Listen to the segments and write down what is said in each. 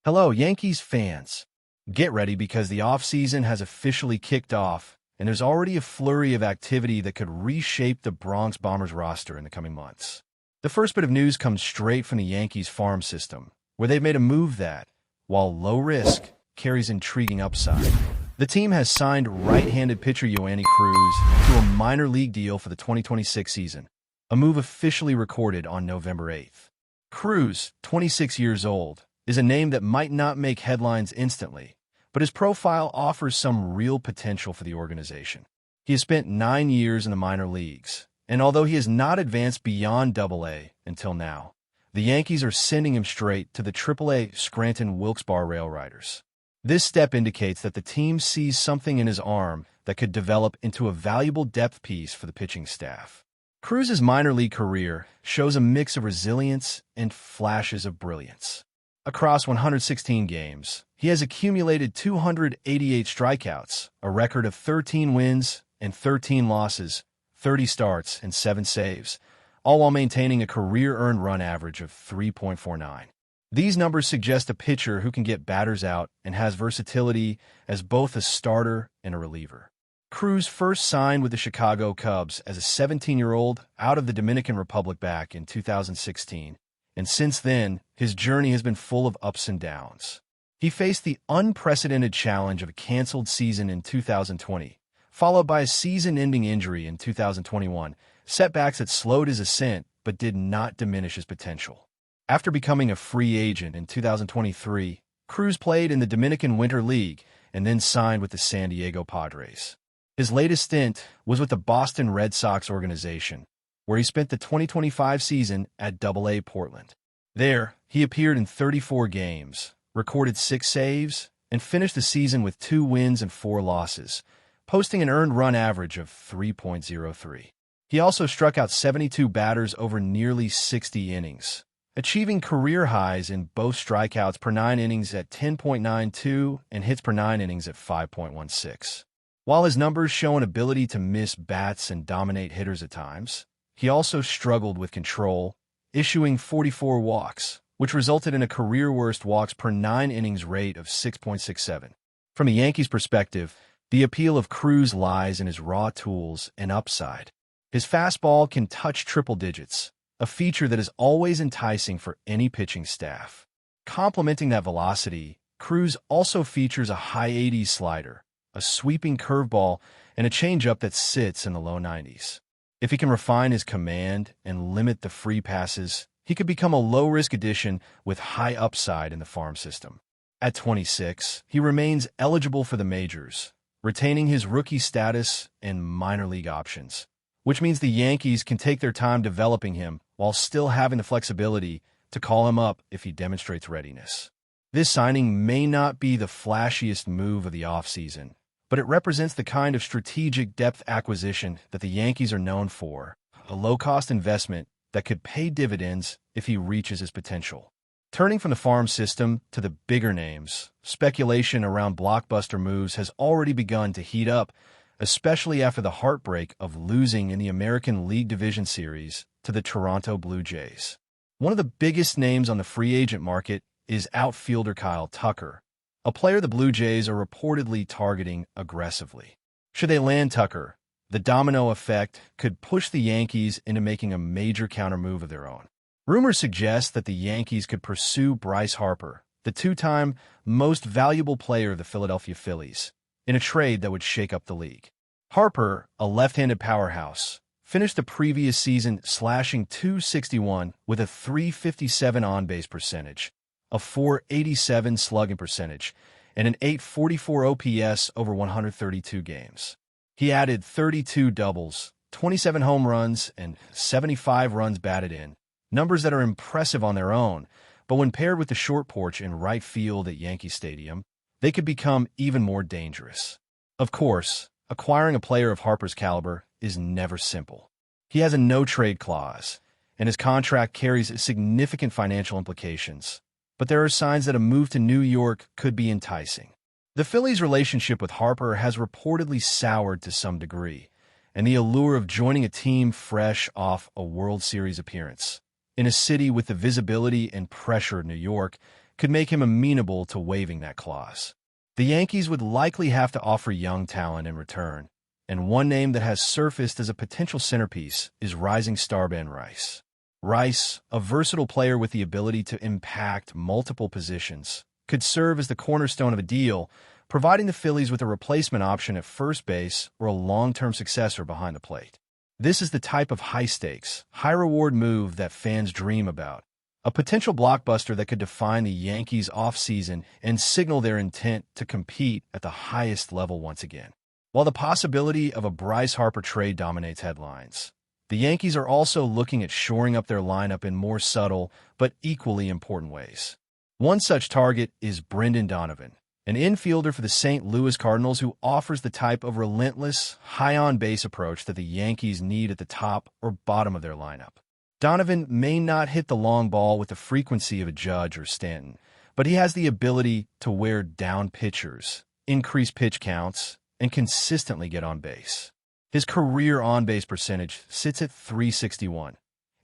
Hello, Yankees fans. Get ready because the offseason has officially kicked off, and there's already a flurry of activity that could reshape the Bronx Bombers roster in the coming months. The first bit of news comes straight from the Yankees farm system, where they've made a move that, while low risk, carries intriguing upside. The team has signed right-handed pitcher Yoanni Cruz to a minor league deal for the 2026 season, a move officially recorded on November 8th. Cruz, 26 years old, is a name that might not make headlines instantly, but his profile offers some real potential for the organization. He has spent 9 years in the minor leagues, and although he has not advanced beyond Double-A until now, the Yankees are sending him straight to the Triple-A Scranton Wilkes-Barre Rail Riders. This step indicates that the team sees something in his arm that could develop into a valuable depth piece for the pitching staff. Cruz's minor league career shows a mix of resilience and flashes of brilliance. Across 116 games, he has accumulated 288 strikeouts, a record of 13 wins and 13 losses, 30 starts, and 7 saves, all while maintaining a career earned run average of 3.49. These numbers suggest a pitcher who can get batters out and has versatility as both a starter and a reliever. Cruz first signed with the Chicago Cubs as a 17-year-old out of the Dominican Republic back in 2016. And since then, his journey has been full of ups and downs. He faced the unprecedented challenge of a canceled season in 2020, followed by a season-ending injury in 2021, setbacks that slowed his ascent but did not diminish his potential. After becoming a free agent in 2023, Cruz played in the Dominican Winter League and then signed with the San Diego Padres. His latest stint was with the Boston Red Sox organization, where he spent the 2025 season at Double-A Portland. There, he appeared in 34 games, recorded 6 saves, and finished the season with 2 wins and 4 losses, posting an earned run average of 3.03. He also struck out 72 batters over nearly 60 innings, achieving career highs in both strikeouts per 9 innings at 10.92 and hits per 9 innings at 5.16. While his numbers show an ability to miss bats and dominate hitters at times, he also struggled with control, issuing 44 walks, which resulted in a career-worst walks per 9 innings rate of 6.67. From a Yankees perspective, the appeal of Cruz lies in his raw tools and upside. His fastball can touch triple digits, a feature that is always enticing for any pitching staff. Complementing that velocity, Cruz also features a high 80s slider, a sweeping curveball, and a changeup that sits in the low 90s. If he can refine his command and limit the free passes, he could become a low-risk addition with high upside in the farm system. At 26, he remains eligible for the majors, retaining his rookie status and minor league options, which means the Yankees can take their time developing him while still having the flexibility to call him up if he demonstrates readiness. This signing may not be the flashiest move of the offseason, but it represents the kind of strategic depth acquisition that the Yankees are known for, a low-cost investment that could pay dividends if he reaches his potential. Turning from the farm system to the bigger names, speculation around blockbuster moves has already begun to heat up, especially after the heartbreak of losing in the American League Division Series to the Toronto Blue Jays. One of the biggest names on the free agent market is outfielder Kyle Tucker, a player the Blue Jays are reportedly targeting aggressively. Should they land Tucker, the domino effect could push the Yankees into making a major counter-move of their own. Rumors suggest that the Yankees could pursue Bryce Harper, the 2-time most valuable player of the Philadelphia Phillies, in a trade that would shake up the league. Harper, a left-handed powerhouse, finished the previous season slashing .261 with a .357 on-base percentage, a .487 slugging percentage, and an .844 OPS over 132 games. He added 32 doubles, 27 home runs, and 75 runs batted in, numbers that are impressive on their own, but when paired with the short porch in right field at Yankee Stadium, they could become even more dangerous. Of course, acquiring a player of Harper's caliber is never simple. He has a no-trade clause, and his contract carries significant financial implications. But there are signs that a move to New York could be enticing. The Phillies' relationship with Harper has reportedly soured to some degree, and the allure of joining a team fresh off a World Series appearance in a city with the visibility and pressure of New York could make him amenable to waiving that clause. The Yankees would likely have to offer young talent in return, and one name that has surfaced as a potential centerpiece is rising star Ben Rice. Rice, a versatile player with the ability to impact multiple positions, could serve as the cornerstone of a deal, providing the Phillies with a replacement option at first base or a long-term successor behind the plate. This is the type of high-stakes, high-reward move that fans dream about, a potential blockbuster that could define the Yankees' offseason and signal their intent to compete at the highest level once again. While the possibility of a Bryce Harper trade dominates headlines, the Yankees are also looking at shoring up their lineup in more subtle but equally important ways. One such target is Brendan Donovan, an infielder for the St. Louis Cardinals who offers the type of relentless, high-on-base approach that the Yankees need at the top or bottom of their lineup. Donovan may not hit the long ball with the frequency of a Judge or Stanton, but he has the ability to wear down pitchers, increase pitch counts, and consistently get on base. His career on-base percentage sits at .361,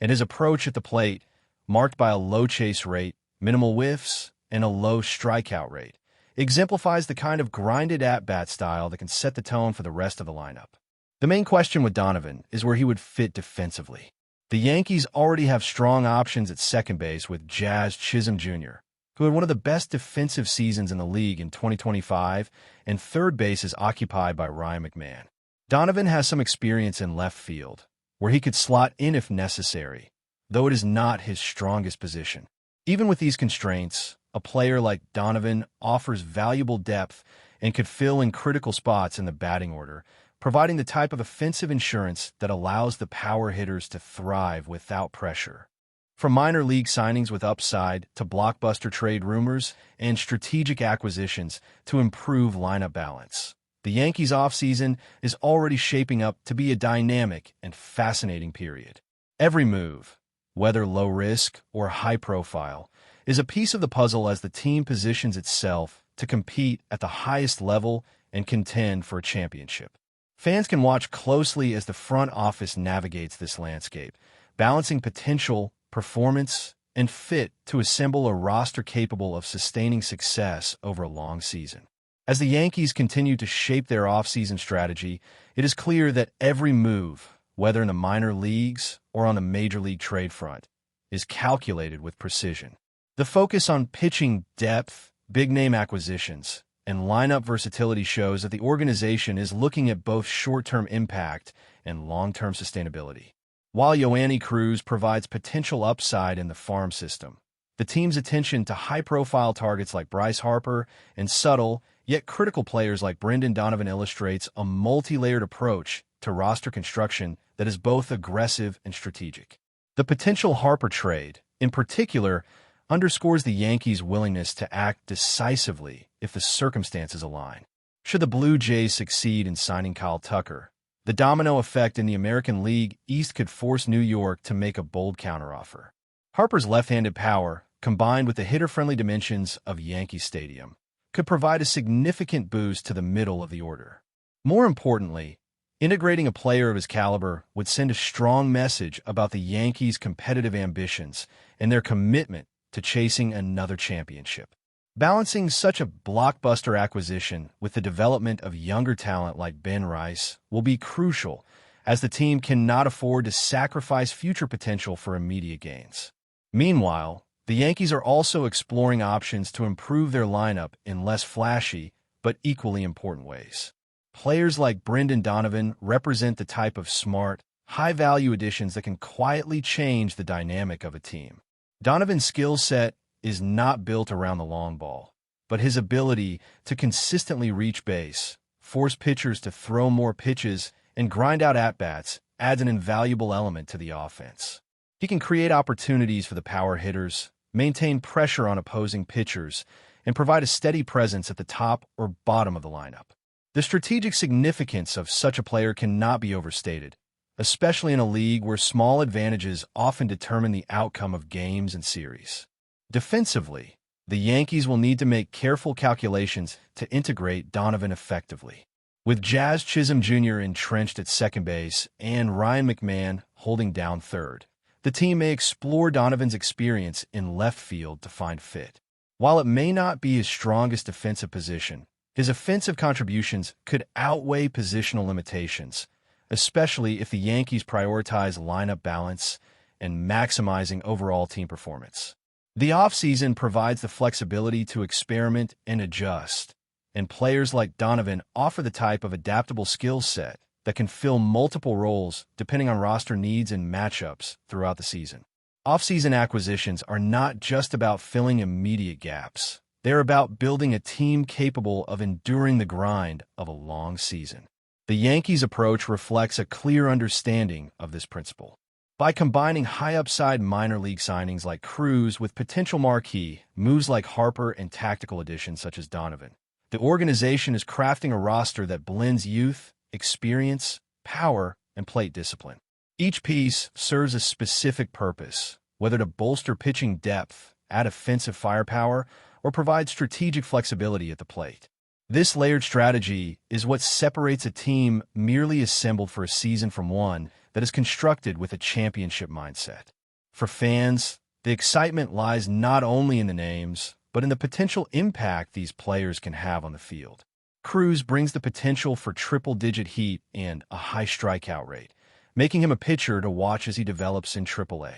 and his approach at the plate, marked by a low chase rate, minimal whiffs, and a low strikeout rate, exemplifies the kind of grinded at-bat style that can set the tone for the rest of the lineup. The main question with Donovan is where he would fit defensively. The Yankees already have strong options at second base with Jazz Chisholm Jr., who had one of the best defensive seasons in the league in 2025, and third base is occupied by Ryan McMahon. Donovan has some experience in left field, where he could slot in if necessary, though it is not his strongest position. Even with these constraints, a player like Donovan offers valuable depth and could fill in critical spots in the batting order, providing the type of offensive insurance that allows the power hitters to thrive without pressure. From minor league signings with upside to blockbuster trade rumors and strategic acquisitions to improve lineup balance, the Yankees' offseason is already shaping up to be a dynamic and fascinating period. Every move, whether low risk or high profile, is a piece of the puzzle as the team positions itself to compete at the highest level and contend for a championship. Fans can watch closely as the front office navigates this landscape, balancing potential, performance, and fit to assemble a roster capable of sustaining success over a long season. As the Yankees continue to shape their offseason strategy, it is clear that every move, whether in the minor leagues or on the major league trade front, is calculated with precision. The focus on pitching depth, big-name acquisitions, and lineup versatility shows that the organization is looking at both short-term impact and long-term sustainability. While Yoanni Cruz provides potential upside in the farm system, the team's attention to high-profile targets like Bryce Harper and subtle, yet critical players like Brendan Donovan illustrates a multi-layered approach to roster construction that is both aggressive and strategic. The potential Harper trade, in particular, underscores the Yankees' willingness to act decisively if the circumstances align. Should the Blue Jays succeed in signing Kyle Tucker, the domino effect in the American League East could force New York to make a bold counteroffer. Harper's left-handed power, combined with the hitter-friendly dimensions of Yankee Stadium, could provide a significant boost to the middle of the order. More importantly, integrating a player of his caliber would send a strong message about the Yankees' competitive ambitions and their commitment to chasing another championship. Balancing such a blockbuster acquisition with the development of younger talent like Ben Rice will be crucial, as the team cannot afford to sacrifice future potential for immediate gains. Meanwhile, the Yankees are also exploring options to improve their lineup in less flashy but equally important ways. Players like Brendan Donovan represent the type of smart, high-value additions that can quietly change the dynamic of a team. Donovan's skill set is not built around the long ball, but his ability to consistently reach base, force pitchers to throw more pitches, and grind out at-bats adds an invaluable element to the offense. He can create opportunities for the power hitters, maintain pressure on opposing pitchers, and provide a steady presence at the top or bottom of the lineup. The strategic significance of such a player cannot be overstated, especially in a league where small advantages often determine the outcome of games and series. Defensively, the Yankees will need to make careful calculations to integrate Donovan effectively. With Jazz Chisholm Jr. entrenched at second base and Ryan McMahon holding down third, the team may explore Donovan's experience in left field to find fit. While it may not be his strongest defensive position, his offensive contributions could outweigh positional limitations, especially if the Yankees prioritize lineup balance and maximizing overall team performance. The offseason provides the flexibility to experiment and adjust, and players like Donovan offer the type of adaptable skill set that can fill multiple roles depending on roster needs and matchups throughout the season. Offseason acquisitions are not just about filling immediate gaps. They're about building a team capable of enduring the grind of a long season. The Yankees' approach reflects a clear understanding of this principle. By combining high-upside minor league signings like Cruz with potential marquee moves like Harper and tactical additions such as Donovan, the organization is crafting a roster that blends youth, experience, power, and plate discipline. Each piece serves a specific purpose, whether to bolster pitching depth, add offensive firepower, or provide strategic flexibility at the plate. This layered strategy is what separates a team merely assembled for a season from one that is constructed with a championship mindset. For fans, the excitement lies not only in the names, but in the potential impact these players can have on the field. Cruz brings the potential for triple-digit heat and a high strikeout rate, making him a pitcher to watch as he develops in AAA.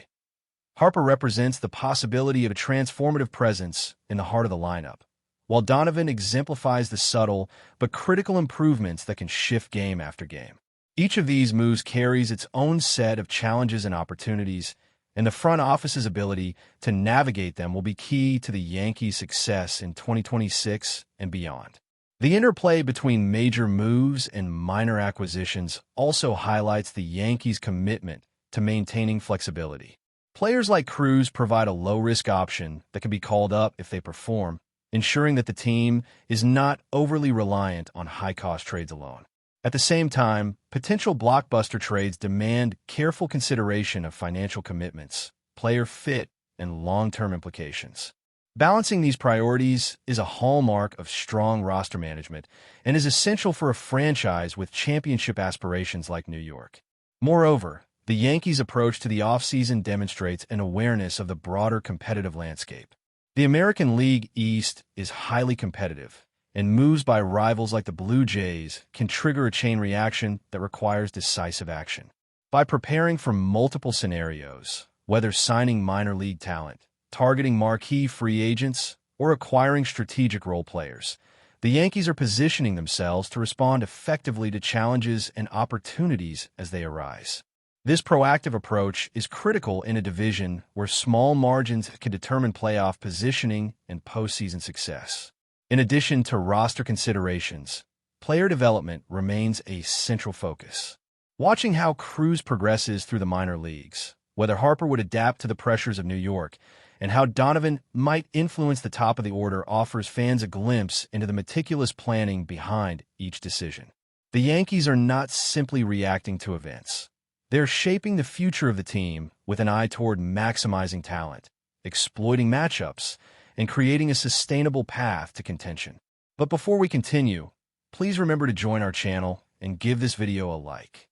Harper represents the possibility of a transformative presence in the heart of the lineup, while Donovan exemplifies the subtle but critical improvements that can shift game after game. Each of these moves carries its own set of challenges and opportunities, and the front office's ability to navigate them will be key to the Yankees' success in 2026 and beyond. The interplay between major moves and minor acquisitions also highlights the Yankees' commitment to maintaining flexibility. Players like Cruz provide a low-risk option that can be called up if they perform, ensuring that the team is not overly reliant on high-cost trades alone. At the same time, potential blockbuster trades demand careful consideration of financial commitments, player fit, and long-term implications. Balancing these priorities is a hallmark of strong roster management and is essential for a franchise with championship aspirations like New York. Moreover, the Yankees' approach to the offseason demonstrates an awareness of the broader competitive landscape. The American League East is highly competitive, and moves by rivals like the Blue Jays can trigger a chain reaction that requires decisive action. By preparing for multiple scenarios, whether signing minor league talent, targeting marquee free agents, or acquiring strategic role players, the Yankees are positioning themselves to respond effectively to challenges and opportunities as they arise. This proactive approach is critical in a division where small margins can determine playoff positioning and postseason success. In addition to roster considerations, player development remains a central focus. Watching how Cruz progresses through the minor leagues, whether Harper would adapt to the pressures of New York, and how Donovan might influence the top of the order offers fans a glimpse into the meticulous planning behind each decision. The Yankees are not simply reacting to events. They're shaping the future of the team with an eye toward maximizing talent, exploiting matchups, and creating a sustainable path to contention. But before we continue, please remember to join our channel and give this video a like.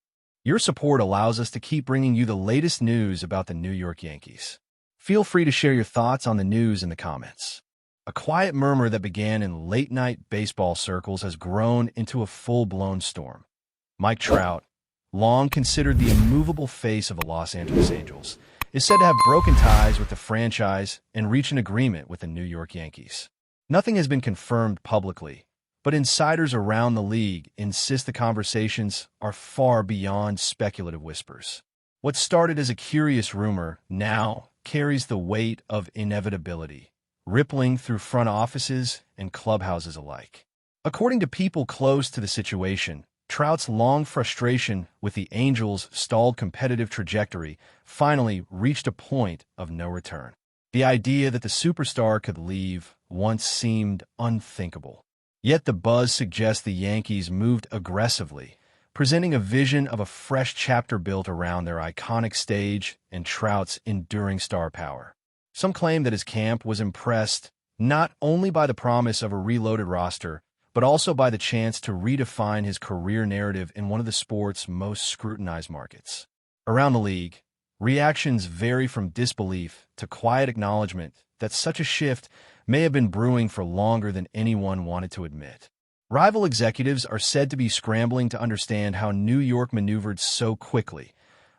Your support allows us to keep bringing you the latest news about the New York Yankees. Feel free to share your thoughts on the news in the comments. A quiet murmur that began in late-night baseball circles has grown into a full-blown storm. Mike Trout, long considered the immovable face of the Los Angeles Angels, is said to have broken ties with the franchise and reached an agreement with the New York Yankees. Nothing has been confirmed publicly, but insiders around the league insist the conversations are far beyond speculative whispers. What started as a curious rumor now carries the weight of inevitability, rippling through front offices and clubhouses alike. According to people close to the situation, Trout's long frustration with the Angels' stalled competitive trajectory finally reached a point of no return. The idea that the superstar could leave once seemed unthinkable. Yet the buzz suggests the Yankees moved aggressively, presenting a vision of a fresh chapter built around their iconic stage and Trout's enduring star power. Some claim that his camp was impressed not only by the promise of a reloaded roster, but also by the chance to redefine his career narrative in one of the sport's most scrutinized markets. Around the league, reactions vary from disbelief to quiet acknowledgement that such a shift may have been brewing for longer than anyone wanted to admit. Rival executives are said to be scrambling to understand how New York maneuvered so quickly,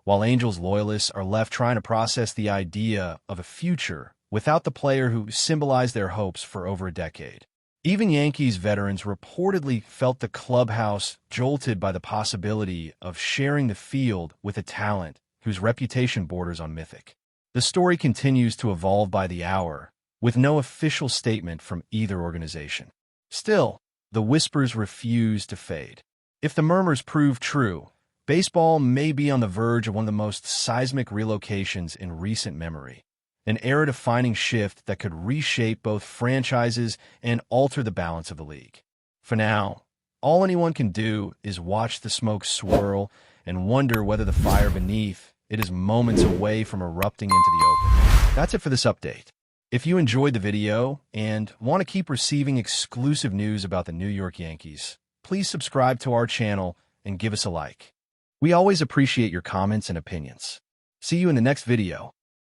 while Angels loyalists are left trying to process the idea of a future without the player who symbolized their hopes for over a decade. Even Yankees veterans reportedly felt the clubhouse jolted by the possibility of sharing the field with a talent whose reputation borders on mythic. The story continues to evolve by the hour, with no official statement from either organization. Still, the whispers refuse to fade. If the murmurs prove true, baseball may be on the verge of one of the most seismic relocations in recent memory, an era-defining shift that could reshape both franchises and alter the balance of the league. For now, all anyone can do is watch the smoke swirl and wonder whether the fire beneath it is moments away from erupting into the open. That's it for this update. If you enjoyed the video and want to keep receiving exclusive news about the New York Yankees, please subscribe to our channel and give us a like. We always appreciate your comments and opinions. See you in the next video.